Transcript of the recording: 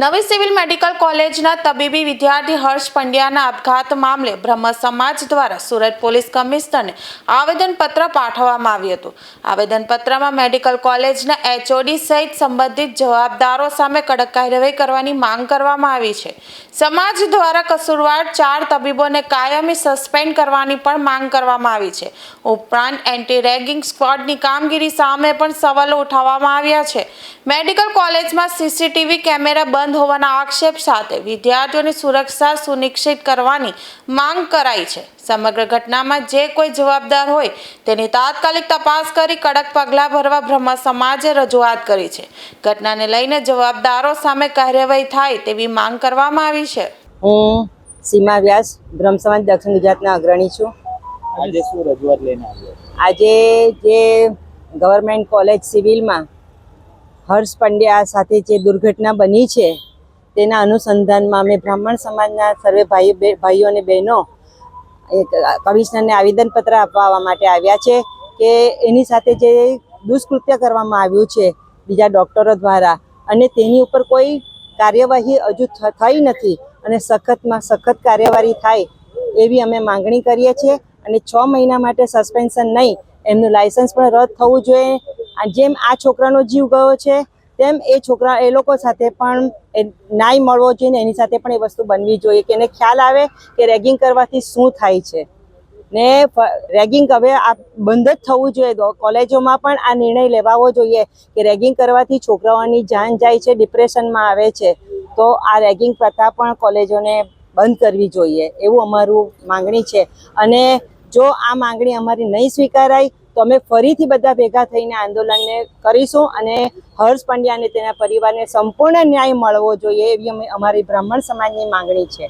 નવી civil medical કોલેજના તબીબી વિદ્યાર્થી હર્ષ પંડ્યાના આપઘાત મામલે બ્રહ્મ સમાજ દ્વારા સુરત પોલીસ કમિશનરને આવેદનપત્ર પાઠવવામાં આવ્યું હતું। આવેદનપત્રમાં મેડિકલ કોલેજના એચઓડી સહિત સંબંધિત જવાબદારો સામે કડક કાર્યવાહી કરવાની માંગ કરવામાં આવી છે। સમાજ દ્વારા કસૂરવાર 4 તબીબોને કાયમી સસ્પેન્ડ કરવાની પણ માંગ કરવામાં આવી છે। ઉપરાંત એન્ટી રેગિંગ સ્ક્વોડની કામગીરી સામે પણ સવાલો ઉઠાવવામાં આવ્યા છે। મેડિકલ કોલેજમાં સીસીટીવી કેમેરા બંધ હોવાના આક્ષેપ સાથે વિદ્યાર્થીઓની સુરક્ષા સુનિશ્ચિત કરવાની માંગ કરાઈ છે। સમગ્ર ઘટનામાં જે કોઈ જવાબદાર હોય તેની તાત્કાલિક તપાસ કરી કડક પગલાં ભરવા બ્રહ્મ સમાજે રજૂઆત કરી છે। ઘટનાને લઈને જવાબદારો સામે કાર્યવાહી થાય તેવી માંગ કરવામાં આવી છે। હું સીમા વ્યાસ બ્રહ્મ સમાજ દક્ષિણ ગુજરાતના અગ્રણી છું। આજે શું રજૂઆત લઈને આવ્યો? આજે જે ગવર્મેન્ટ કોલેજ સિવિલમાં હર્ષ પંડ્યા સાથે જે દુર્ઘટના બની છે તેના અનુસંધાનમાં અમે બ્રાહ્મણ સમાજના સર્વે ભાઈઓ અને બહેનો કમિશનરને આવેદનપત્ર આપવા માટે આવ્યા છે કે એની સાથે જે દુષ્કૃત્ય કરવામાં આવ્યું છે બીજા ડૉક્ટરો દ્વારા અને તેની ઉપર કોઈ કાર્યવાહી હજુ થઈ નથી અને સખતમાં સખત કાર્યવાહી થાય એવી અમે માંગણી કરીએ છીએ અને 6 મહિના માટે સસ્પેન્શન નહીં, એમનું લાયસન્સ પણ રદ થવું જોઈએ। જેમ આ છોકરાનો જીવ ગયો છે તેમ એ લોકો સાથે પણ ન્યાય મળવો જોઈએ ને એની સાથે પણ એ વસ્તુ બનવી જોઈએ કે એને ખ્યાલ આવે કે રેગિંગ કરવાથી શું થાય છે ને રેગિંગ હવે આ બંધ જ થવું જોઈએ। કોલેજોમાં પણ આ નિર્ણય લેવાવો જોઈએ કે રેગિંગ કરવાથી છોકરાઓની જાન જાય છે, ડિપ્રેશનમાં આવે છે, તો આ રેગિંગ પ્રથા પણ કોલેજોને બંધ કરવી જોઈએ એવું અમારું માંગણી છે। અને જો આ માંગણી અમારી નહીં સ્વીકારાય તો અમે ફરીથી બધા ભેગા થઈને આંદોલનને કરીશું અને હર્ષ પંડ્યા અને તેના પરિવારને સંપૂર્ણ ન્યાય મળવો જોઈએ એવી અમારી બ્રાહ્મણ સમાજની માંગણી છે।